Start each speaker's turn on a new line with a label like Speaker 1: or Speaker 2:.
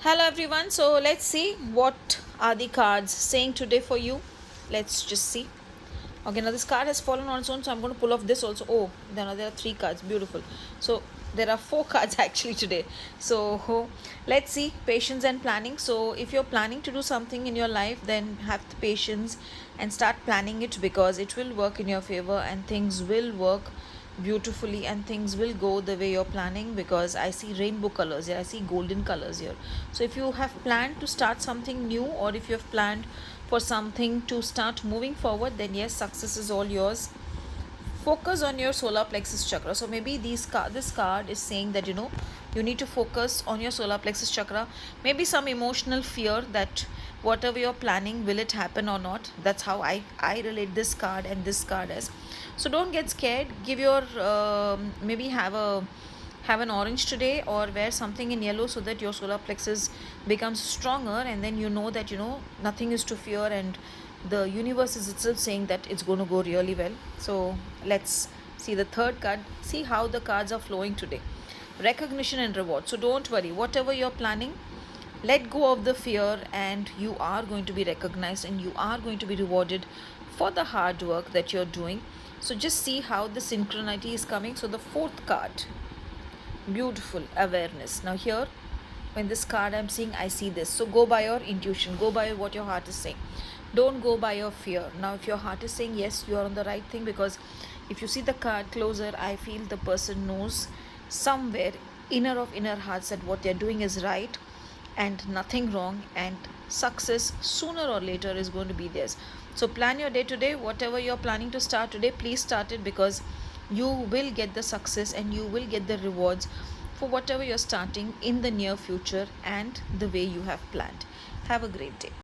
Speaker 1: Hello everyone. So let's see what are the cards saying today for you. Let's just see. Okay, now this card has fallen on its own, so I'm going to pull off this also. Oh, there are three cards. Beautiful. So there are four cards actually today. So let's see. Patience and planning. So if you're planning to do something in your life, then have the patience and start planning it, because it will work in your favor and things will work beautifully and things will go the way you're planning, because I see rainbow colors here, I see golden colors here. So if you have planned to start something new, or if you have planned for something to start moving forward, then yes, success is all yours. Focus on your solar plexus chakra. So maybe this card is saying that you need to focus on your solar plexus chakra. Maybe some emotional fear that whatever you're planning, will it happen or not. That's how I relate this card and this card as. So don't get scared. Give your maybe have an orange today, or wear something in yellow, so that your solar plexus becomes stronger, and then that nothing is to fear, and the universe is itself saying that it's going to go really well. So let's see the third card. See how the cards are flowing today. Recognition and reward. So don't worry, whatever you're planning, let go of the fear, and you are going to be recognized and you are going to be rewarded for the hard work that you're doing. So just see how the synchronity is coming. So the fourth card, beautiful, awareness. Now here, when this card I'm seeing, I see this. So go by your intuition, go by what your heart is saying, don't go by your fear. Now if your heart is saying yes, you are on the right thing, because if you see the card closer, I feel the person knows somewhere inner of inner hearts that what they're doing is right and nothing wrong, and success sooner or later is going to be theirs. So plan your day today. Whatever you're planning to start today, please start it, because you will get the success and you will get the rewards for whatever you're starting in the near future and the way you have planned. Have a great day.